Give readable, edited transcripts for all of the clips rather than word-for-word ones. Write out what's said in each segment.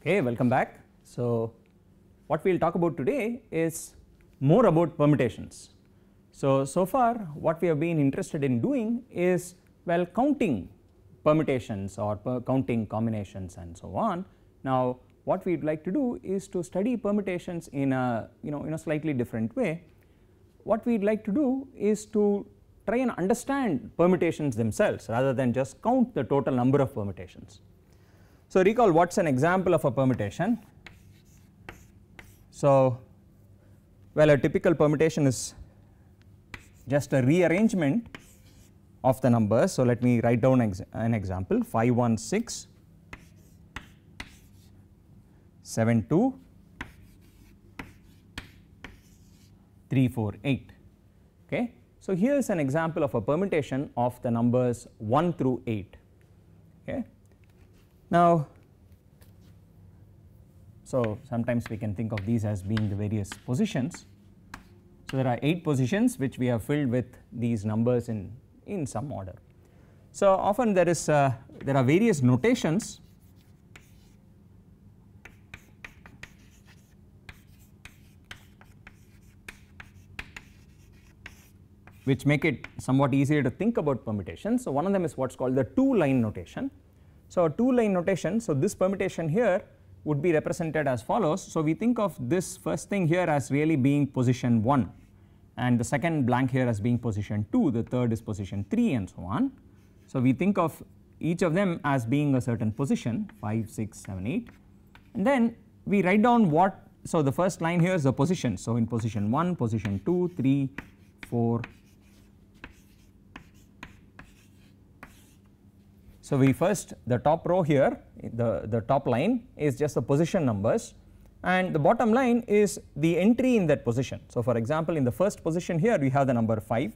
Okay, welcome back. So, what we will talk about today is more about permutations. So far what we have been interested in doing is, well, counting permutations or counting combinations and so on. Now what we would like to do is to study permutations in a in a slightly different way. What we would like to do is to try and understand permutations themselves rather than just count the total number of permutations. So recall what is an example of a permutation. So well, a typical permutation is just a rearrangement of the numbers. So let me write down an example: 516 72 348. Okay. So here is an example of a permutation of the numbers 1 through 8. Okay. Now so sometimes we can think of these as being the various positions. So there are 8 positions which we have filled with these numbers in some order. So often there are various notations which make it somewhat easier to think about permutations. So one of them is what is called the 2-line notation. So a 2-line notation, so this permutation here would be represented as follows. So we think of this first thing here as really being position 1, and the second blank here as being position 2, the third is position 3 and so on. So we think of each of them as being a certain position 5, 6, 7, 8, and then we write down what, so the first line here is the position. So in position 1, position 2, 3, 4. So we first, the top row here, the top line is just the position numbers, and the bottom line is the entry in that position. So for example, in the first position here we have the number 5,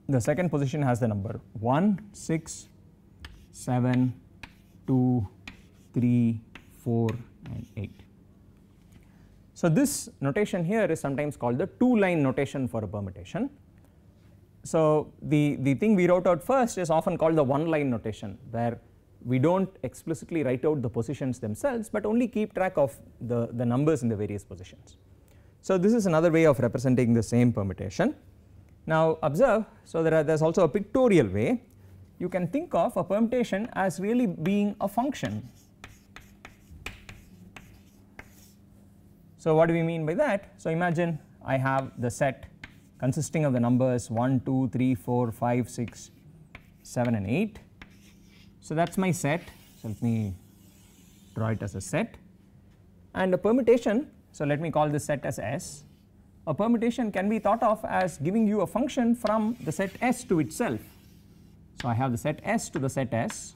the second position has the number 1, 6, 7, 2, 3, 4 and 8. So this notation here is sometimes called the 2-line notation for a permutation. So the thing we wrote out first is often called the 1-line notation, where we do not explicitly write out the positions themselves but only keep track of the numbers in the various positions. So this is another way of representing the same permutation. Now observe, so there is also a pictorial way. You can think of a permutation as really being a function. So what do we mean by that? So imagine I have the set consisting of the numbers 1, 2, 3, 4, 5, 6, 7 and 8. So that is my set. So let me draw it as a set, and a permutation, so let me call this set as S. A permutation can be thought of as giving you a function from the set S to itself. So I have the set S to the set S.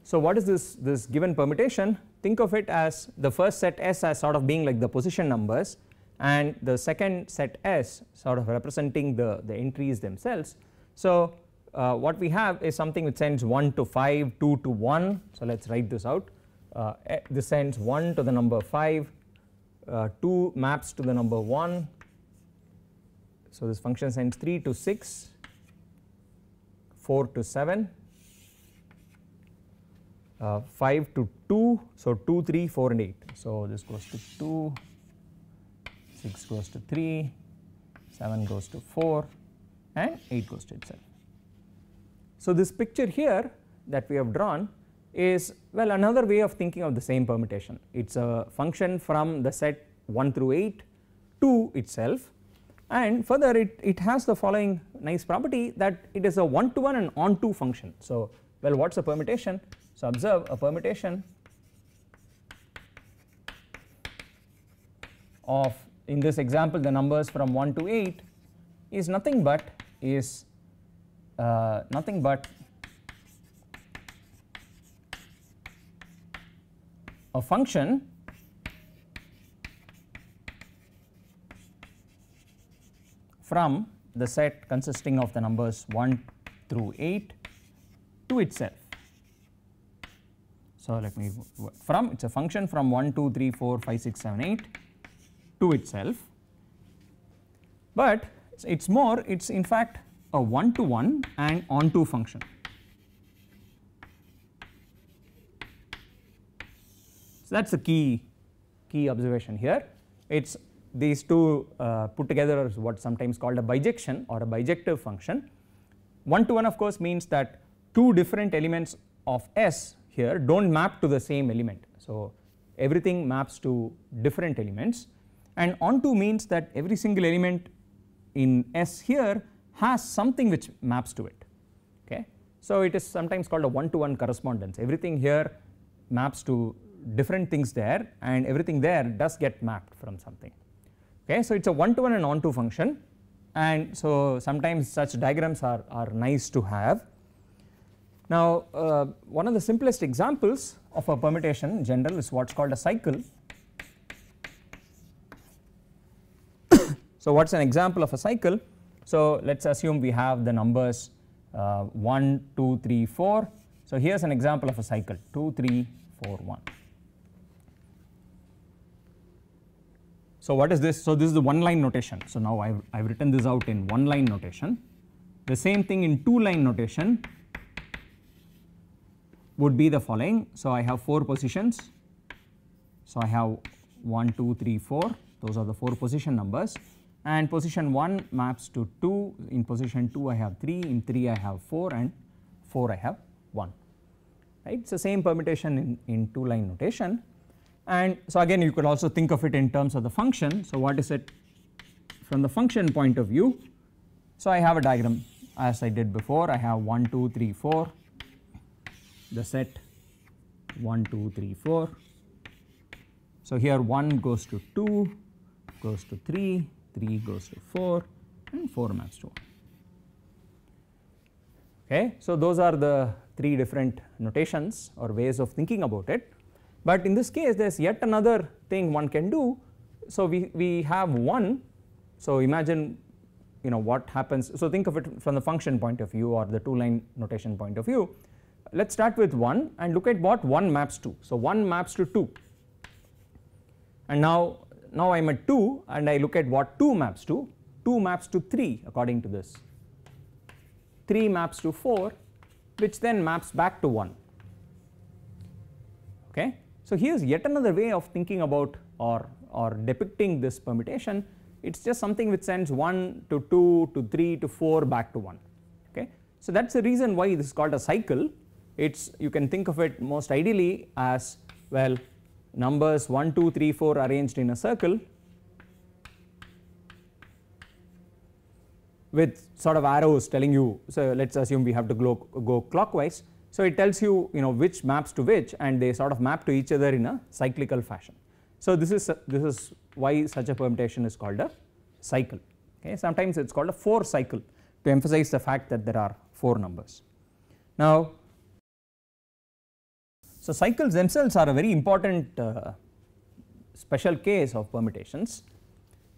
So what is this given permutation? Think of it as the first set S as sort of being like the position numbers, and the second set S sort of representing the entries themselves. So what we have is something which sends 1 to 5, 2 to 1. So let us write this out. This sends 1 to the number 5, 2 maps to the number 1. So this function sends 3 to 6, 4 to 7, 5 to 2, so 2, 3, 4 and 8. So this goes to 2, 6 goes to 3, 7 goes to 4 and 8 goes to itself. So this picture here that we have drawn is, well, another way of thinking of the same permutation. It is a function from the set 1 through 8 to itself, and further it has the following nice property that it is a one-to-one and on-to function. So well, what is a permutation? So observe, a permutation of, in this example, the numbers from 1 to 8 is nothing but a function from the set consisting of the numbers 1 through 8 to itself. So let me, from, it is a function from 1, 2, 3, 4, 5, 6, 7, 8 to itself, but it is more, it is in fact a one-to-one and onto function. So that's the key observation here. It's these two put together is what's sometimes called a bijection or a bijective function. One-to-one of course means that two different elements of S here don't map to the same element. So everything maps to different elements, and onto means that every single element in S here has something which maps to it. Okay, so it is sometimes called a one-to-one correspondence. Everything here maps to different things there, and everything there does get mapped from something. Okay, so it's a one-to-one and onto function, and so sometimes such diagrams are nice to have. Now one of the simplest examples of a permutation in general is what's called a cycle. So what's an example of a cycle? So let's assume we have the numbers 1, 2, 3, 4. So here's an example of a cycle 2, 3, 4, 1. So what is this? So this is the one line notation. So now I've written this out in one line notation. The same thing in two line notation would be the following. So I have 4 positions. So I have 1, 2, 3, 4. Those are the 4 position numbers. And position 1 maps to 2. In position 2 I have 3. In 3 I have 4, and 4 I have 1. Right? It's the same permutation in two line notation. And so again you could also think of it in terms of the function. So what is it from the function point of view? So I have a diagram as I did before. I have 1, 2, 3, 4, the set 1, 2, 3, 4. So here 1 goes to 2, goes to 3, 3 goes to 4, and 4 maps to 1. Okay, so those are the 3 different notations or ways of thinking about it. But in this case there is yet another thing one can do. So we have 1. So imagine what happens. So think of it from the function point of view or the two line notation point of view. Let's start with 1 and look at what 1 maps to. So 1 maps to 2, and now I am at 2 and I look at what 2 maps to. 2 maps to 3 according to this. 3 maps to 4, which then maps back to 1. Okay. So here's yet another way of thinking about or depicting this permutation. It's just something which sends 1 to 2 to 3 to 4 back to 1. Okay. So that's the reason why this is called a cycle. You can think of it most ideally as, well, numbers 1, 2, 3, 4 arranged in a circle with sort of arrows telling you. So let's assume we have to go clockwise. So it tells you which maps to which, and they sort of map to each other in a cyclical fashion. So this is why such a permutation is called a cycle. Okay, sometimes it's called a 4 cycle to emphasize the fact that there are 4 numbers. Now, so cycles themselves are a very important special case of permutations.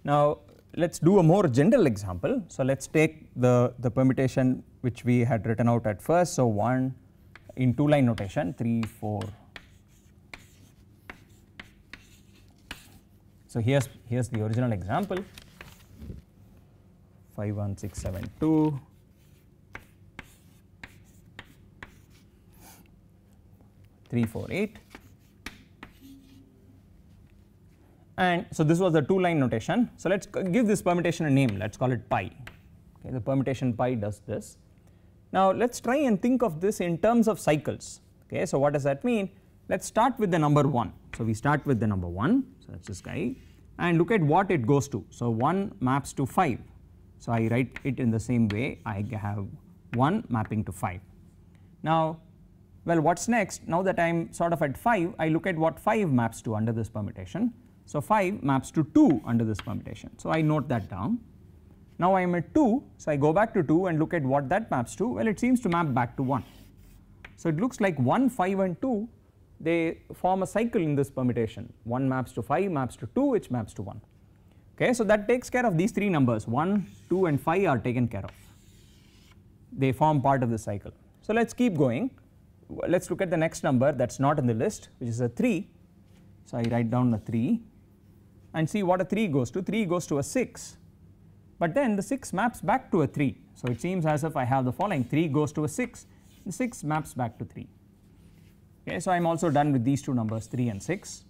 Now let's do a more general example. So let's take the permutation which we had written out at first. So 1 in two line notation 3, 4. So here's the original example 5, 1, 6, 7, 2. 3, 4, 8. And so this was the two line notation. So let's give this permutation a name. Let's call it pi. Okay, the permutation pi does this. Now let's try and think of this in terms of cycles. Okay, so what does that mean? Let's start with the number 1. So we start with the number 1. So that's this guy, and look at what it goes to. So 1 maps to 5. So I write it in the same way. I have 1 mapping to 5. Now, well, what's next? Now that I am sort of at 5, I look at what 5 maps to under this permutation. So 5 maps to 2 under this permutation. So I note that down. Now I am at 2, so I go back to 2 and look at what that maps to. Well, it seems to map back to 1. So it looks like 1, 5 and 2, they form a cycle in this permutation. 1 maps to 5, maps to 2, which maps to 1. Okay, so that takes care of these 3 numbers. 1, 2 and 5 are taken care of. They form part of the cycle. So let's keep going. Let's look at the next number that's not in the list, which is a 3. So I write down a 3 and see what a 3 goes to. 3 goes to a 6. but then the 6 maps back to a 3. So it seems as if I have the following: 3 goes to a 6, the 6 maps back to 3. Okay, so I am also done with these two numbers, 3 and 6.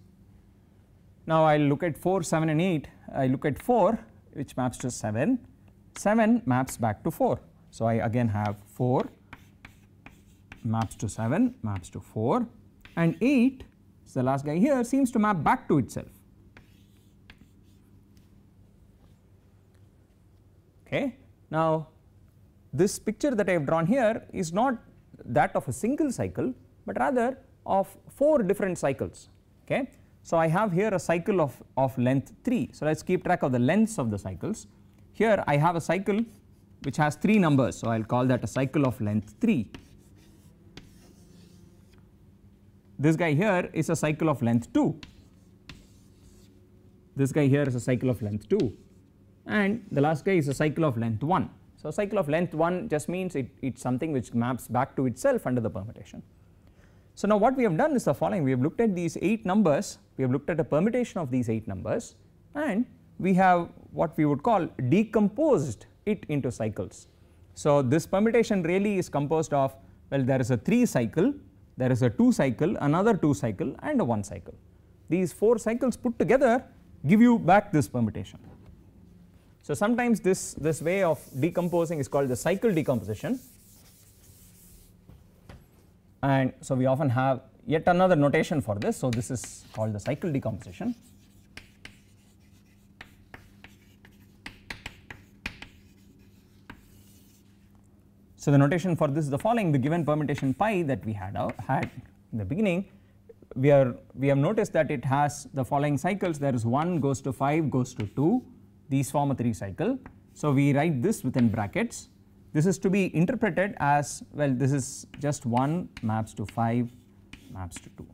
Now I will look at 4, 7 and 8. I look at 4, which maps to 7, 7 maps back to 4. So I again have 4 maps to 7, maps to 4, and 8, so the last guy here, seems to map back to itself. Okay. Now this picture that I have drawn here is not that of a single cycle, but rather of 4 different cycles. Okay. So I have here a cycle of length 3. So let's keep track of the lengths of the cycles. Here I have a cycle which has 3 numbers, so I will call that a cycle of length 3. This guy here is a cycle of length 2. This guy here is a cycle of length 2, and the last guy is a cycle of length 1. So cycle of length 1 just means it's something which maps back to itself under the permutation. So now what we have done is the following: we have looked at these 8 numbers, we have looked at a permutation of these 8 numbers, and we have what we would call decomposed it into cycles. So this permutation really is composed of, well, there is a 3 cycle, there is a 2 cycle, another 2 cycle, and a 1 cycle. These 4 cycles put together give you back this permutation. So sometimes this way of decomposing is called the cycle decomposition, and so we often have yet another notation for this. So this is called the cycle decomposition. So the notation for this is the following: the given permutation pi that we had in the beginning, we have noticed that it has the following cycles. There is 1 goes to 5 goes to 2, these form a 3 cycle. So we write this within brackets. This is to be interpreted as, well, this is just 1 maps to 5 maps to 2.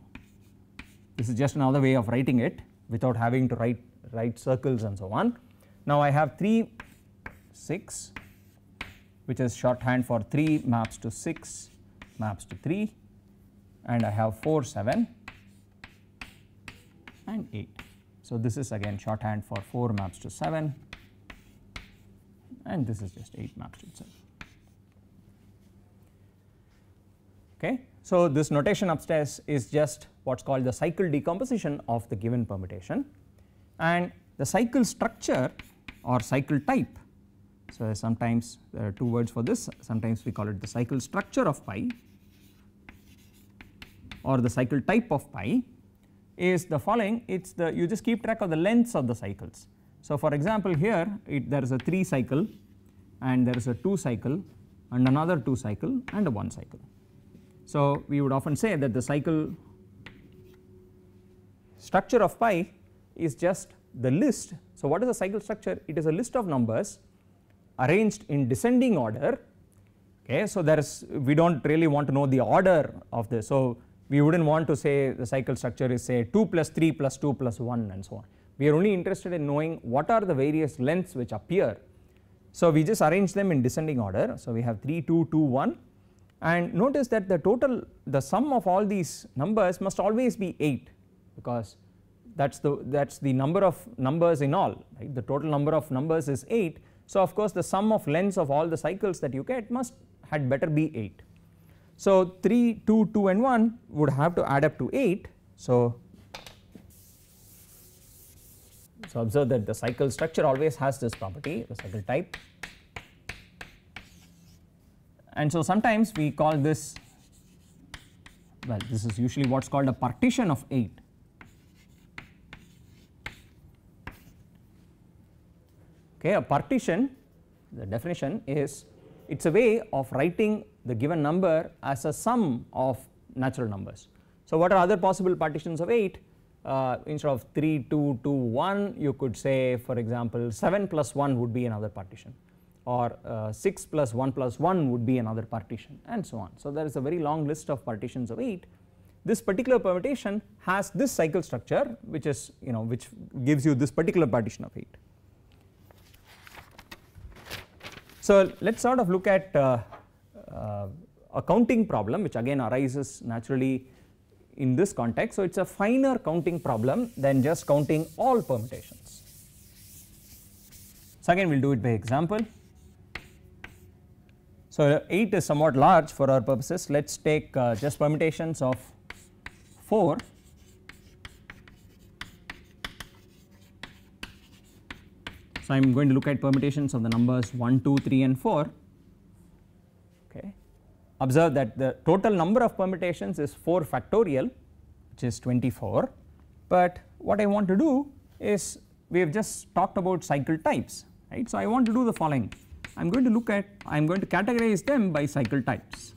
This is just another way of writing it without having to write circles and so on. Now I have 3, 6, which is shorthand for 3 maps to 6 maps to 3, and I have 4, 7 and 8. So this is again shorthand for 4 maps to 7, and this is just 8 maps to itself. Okay. So this notation upstairs is just what's called the cycle decomposition of the given permutation, and the cycle structure or cycle type. So sometimes there are 2 words for this. Sometimes we call it the cycle structure of pi or the cycle type of pi is the following. It's the, you just keep track of the lengths of the cycles. So for example here there is a 3 cycle, and there is a 2 cycle, and another 2 cycle, and a 1 cycle. So we would often say that the cycle structure of pi is just the list. So what is a cycle structure? It is a list of numbers arranged in descending order. Okay, so there is, we don't really want to know the order of this. So we wouldn't want to say the cycle structure is, say, 2 plus 3 plus 2 plus 1 and so on. We are only interested in knowing what are the various lengths which appear. So we just arrange them in descending order. So we have 3, 2, 2, 1, and notice that the sum of all these numbers must always be 8, because that's the number of numbers in all, right? The total number of numbers is 8. So of course the sum of lengths of all the cycles that you get had better be 8. So 3, 2, 2 and 1 would have to add up to 8. So observe that the cycle structure always has this property, the cycle type, and so sometimes we call this, well, this is usually what's called a partition of 8. Okay, a partition, the definition is, it's a way of writing the given number as a sum of natural numbers. So what are other possible partitions of 8? Instead of 3, 2, 2, 1, you could say, for example, 7 plus 1 would be another partition, or 6 plus 1 plus 1 would be another partition, and so on. So there is a very long list of partitions of 8. This particular permutation has this cycle structure, which is, which gives you this particular partition of 8. So let's sort of look at a counting problem, which again arises naturally in this context. So it's a finer counting problem than just counting all permutations. So again we will do it by example. So 8 is somewhat large for our purposes. Let us take just permutations of 4. So I am going to look at permutations of the numbers 1, 2, 3 and 4. Okay. Observe that the total number of permutations is 4 factorial, which is 24, but what I want to do is, we have just talked about cycle types, right. So I want to do the following. I am going to categorize them by cycle types.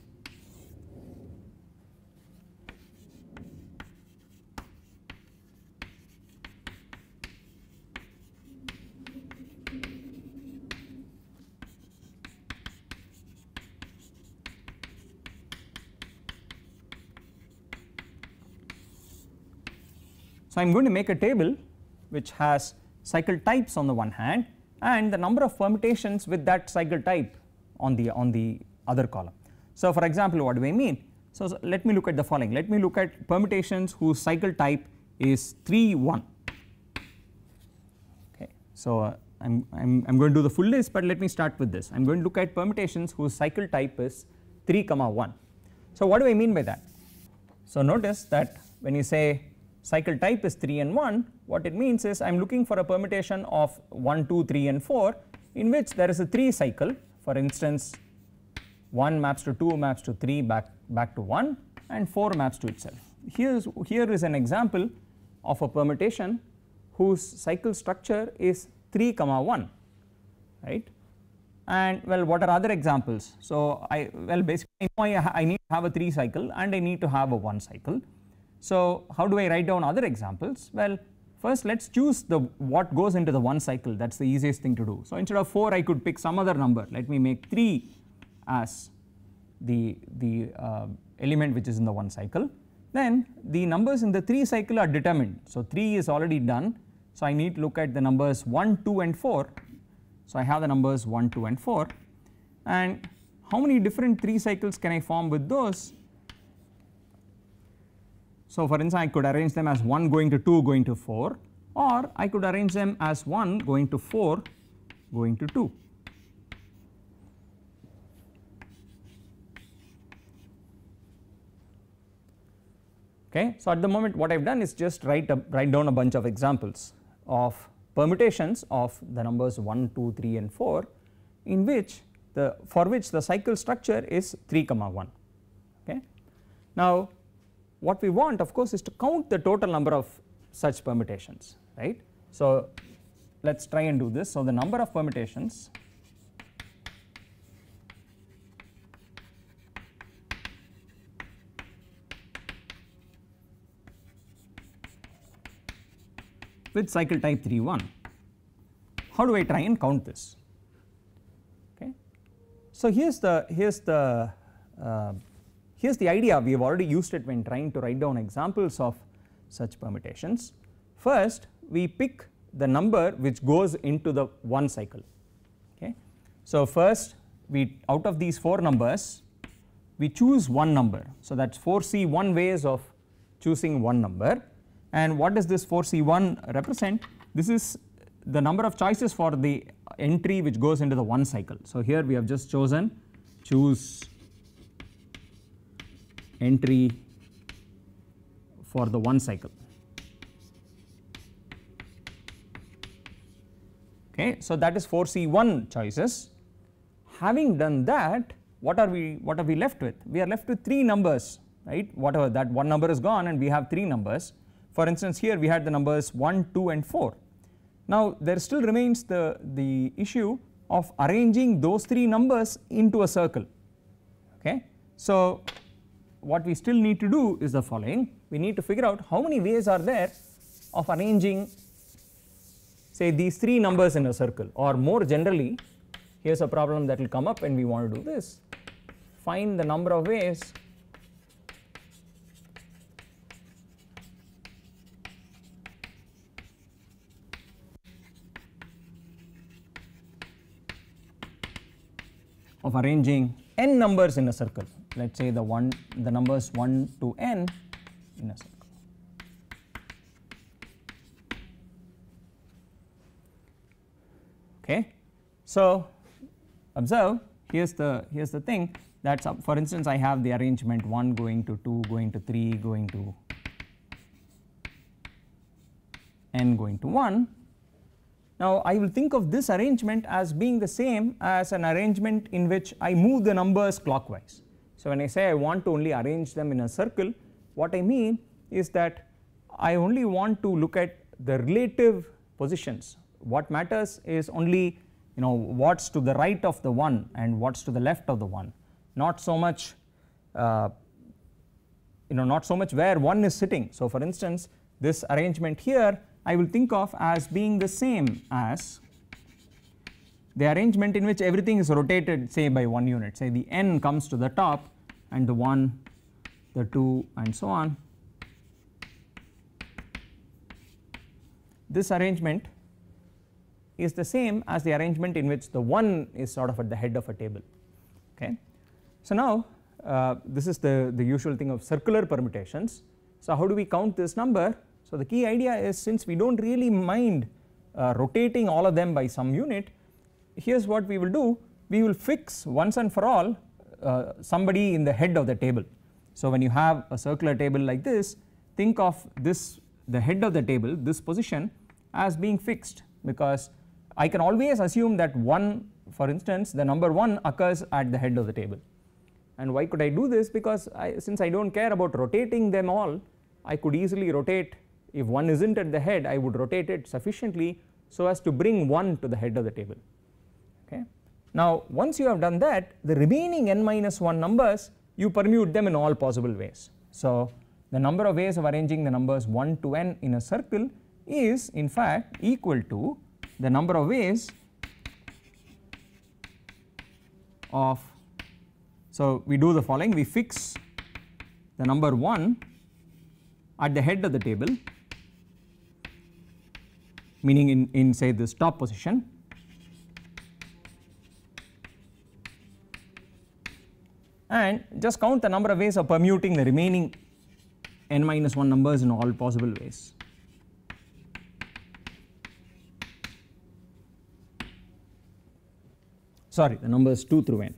So I am going to make a table which has cycle types on the one hand and the number of permutations with that cycle type on the other column. So for example, what do I mean? So let me look at the following. Let me look at permutations whose cycle type is 3, 1. Okay. So I'm going to do the full list, but let me start with this. I'm going to look at permutations whose cycle type is 3, 1. So what do I mean by that? So notice that when you say cycle type is 3 and 1, what it means is I am looking for a permutation of 1, 2, 3 and 4 in which there is a 3 cycle. For instance, 1 maps to 2 maps to 3 back to 1 and 4 maps to itself. Here is an example of a permutation whose cycle structure is 3, 1, right. And well, what are other examples? So basically I need to have a 3 cycle and I need to have a 1 cycle. So how do I write down other examples? Well, first let us choose what goes into the 1 cycle, that is the easiest thing to do. So instead of 4 I could pick some other number. Let me make 3 as the element which is in the 1 cycle. Then the numbers in the 3 cycle are determined. So 3 is already done. So I need to look at the numbers 1, 2 and 4. So I have the numbers 1, 2 and 4, and how many different 3 cycles can I form with those? So for instance, I could arrange them as 1 going to 2 going to 4, or I could arrange them as 1 going to 4 going to 2. Okay. So at the moment what I have done is just write down a bunch of examples of permutations of the numbers 1, 2, 3 and 4 in which for which the cycle structure is 3, 1. Okay. Now what we want of course is to count the total number of such permutations, right. So let us try and do this. So the number of permutations with cycle type 3, 1. How do I try and count this? Okay. So here's the idea. We have already used it when trying to write down examples of such permutations. First we pick the number which goes into the 1 cycle. Okay. So first we, out of these 4 numbers, we choose one number. So that's 4C1 ways of choosing one number. And what does this 4C1 represent? This is the number of choices for the entry which goes into the 1 cycle. So here we have just choose entry for the 1 cycle. Okay, so that is 4C1 choices. Having done that, what are we left with? We are left with 3 numbers, right? Whatever, that one number is gone and we have 3 numbers. For instance, here we had the numbers 1, 2 and 4. Now there still remains the issue of arranging those 3 numbers into a circle. Okay. So what we still need to do is the following. We need to figure out how many ways are there of arranging, say, these 3 numbers in a circle, or more generally, here's a problem that will come up when we want to do this. Find the number of ways of arranging n numbers in a circle. Let us say the numbers 1 to n in a circle. Okay. So observe, here's the thing that for instance I have the arrangement 1 going to 2 going to 3 going to n going to 1. Now I will think of this arrangement as being the same as an arrangement in which I move the numbers clockwise. So when I say I want to only arrange them in a circle, what I mean is that I only want to look at the relative positions. What matters is only what's to the right of the 1 and what's to the left of the 1, not so much not so much where 1 is sitting. So for instance this arrangement here I will think of as being the same as the arrangement in which everything is rotated say by 1 unit, say the n comes to the top and the 1, the 2 and so on. This arrangement is the same as the arrangement in which the 1 is sort of at the head of a table. Okay. So now this is the usual thing of circular permutations. So how do we count this number? So the key idea is, since we don't really mind rotating all of them by some unit, here's what we will do. We will fix once and for all somebody in the head of the table. So when you have a circular table like this, think of this, the head of the table, this position, as being fixed, because I can always assume that 1, for instance the number 1 occurs at the head of the table. And why could I do this? Because since I don't care about rotating them all, I could easily rotate. If 1 isn't at the head, I would rotate it sufficiently so as to bring 1 to the head of the table. Okay. Now once you have done that, the remaining n minus 1 numbers, you permute them in all possible ways. So the number of ways of arranging the numbers 1 to n in a circle is in fact equal to the number of ways of, so we do the following: we fix the number 1 at the head of the table, meaning in say this top position, and just count the number of ways of permuting the remaining n minus 1 numbers in all possible ways. Sorry, the numbers 2 through n.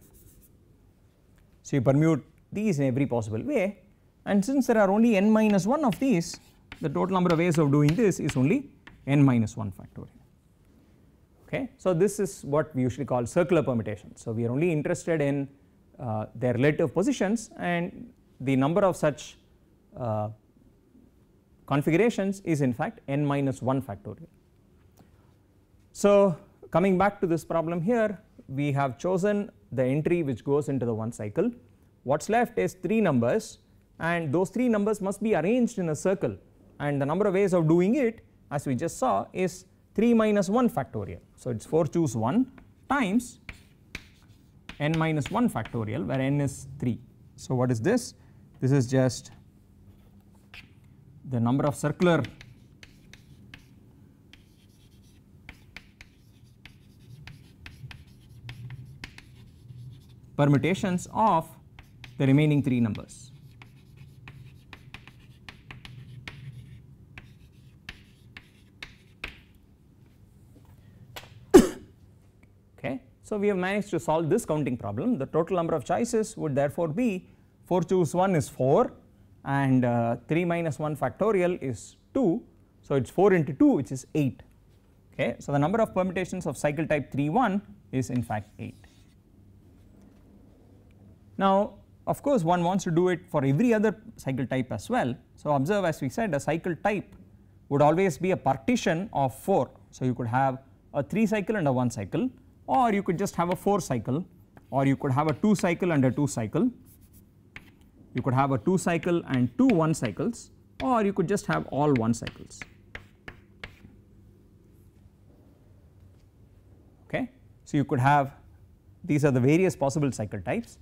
So you permute these in every possible way, and since there are only n minus 1 of these, the total number of ways of doing this is only n minus 1 factorial. Okay. So this is what we usually call circular permutations. So we are only interested in their relative positions, and the number of such configurations is in fact n minus 1 factorial. So coming back to this problem here, we have chosen the entry which goes into the 1 cycle. What's left is 3 numbers, and those 3 numbers must be arranged in a circle, and the number of ways of doing it, as we just saw, is 3 minus 1 factorial. So it's 4 choose 1 times n minus 1 factorial, where n is 3. So what is this? This is just the number of circular permutations of the remaining 3 numbers. Okay. So we have managed to solve this counting problem. The total number of choices would therefore be 4 choose 1 is 4, and 3 minus 1 factorial is 2, so it's 4 into 2, which is 8. Okay. So the number of permutations of cycle type 3(1) is in fact 8. Now of course one wants to do it for every other cycle type as well. So observe, as we said, a cycle type would always be a partition of 4. So you could have a 3 cycle and a 1 cycle, or you could just have a 4 cycle, or you could have a 2 cycle and a 2 cycle, you could have a 2 cycle and 2 1 cycles, or you could just have all 1 cycles. Okay. So you could have, these are the various possible cycle types,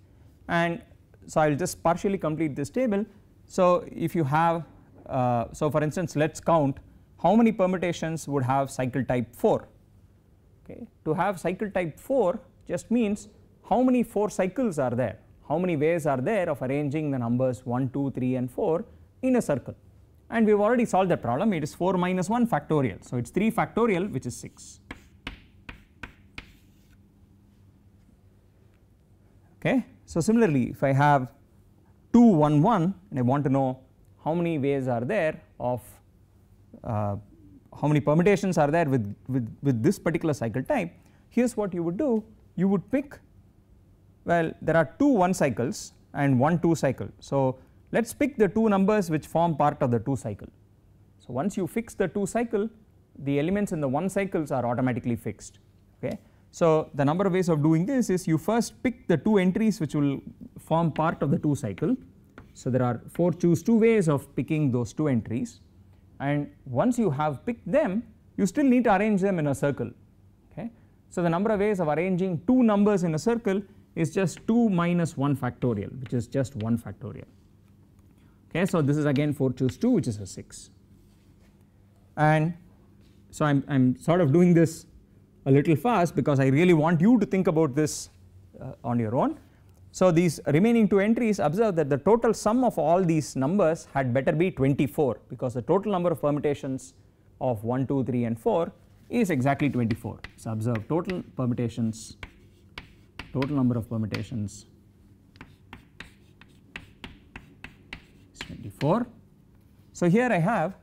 and so I will just partially complete this table. So if you have, so for instance let us count how many permutations would have cycle type 4. Okay. To have cycle type 4 just means how many 4 cycles are there, how many ways are there of arranging the numbers 1, 2, 3 and 4 in a circle, and we have already solved that problem. It is 4 minus 1 factorial, so it is 3 factorial, which is 6. Okay. So similarly, if I have 2 1 1 and I want to know how many ways are there of how many permutations are there with this particular cycle type, here is what you would do. You would pick, well, there are 2 1 cycles and 1 2 cycle. So let us pick the 2 numbers which form part of the 2 cycle. So once you fix the 2 cycle, the elements in the 1 cycles are automatically fixed. Okay. So the number of ways of doing this is you first pick the 2 entries which will form part of the 2 cycle. So there are 4 choose 2 ways of picking those 2 entries, and once you have picked them, you still need to arrange them in a circle. Okay. So the number of ways of arranging 2 numbers in a circle is just 2 minus 1 factorial, which is just 1 factorial. Okay. So this is again 4 choose 2, which is a 6, and so I'm sort of doing this a little fast because I really want you to think about this on your own. So these remaining 2 entries, observe that the total sum of all these numbers had better be 24, because the total number of permutations of 1 2 3 and 4 is exactly 24. So observe total permutations, total number of permutations is 24. So here I have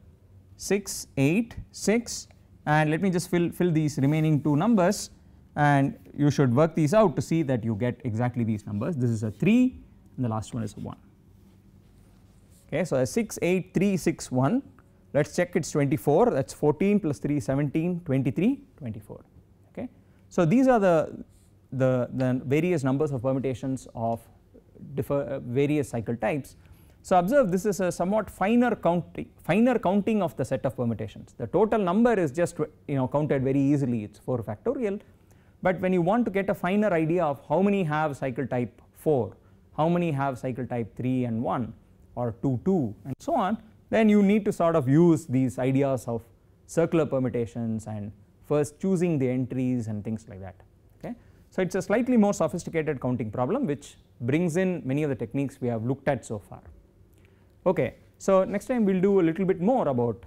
6 8 6, and let me just fill these remaining 2 numbers, and you should work these out to see that you get exactly these numbers. This is a 3 and the last one is a 1. Okay, so a 6 8 3 6 1, let us check, it is 24, that is 14 plus 3 17 23 24. Okay. So these are the various numbers of permutations of various cycle types. So observe, this is a somewhat finer counting of the set of permutations. The total number is just counted very easily, it is 4 factorial, but when you want to get a finer idea of how many have cycle type 4, how many have cycle type 3 and 1 or 2 2 and so on, then you need to sort of use these ideas of circular permutations and first choosing the entries and things like that. Okay. So it is a slightly more sophisticated counting problem which brings in many of the techniques we have looked at so far. Okay. So next time we will do a little bit more about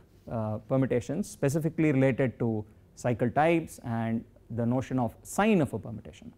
permutations specifically related to cycle types and the notion of sign of a permutation.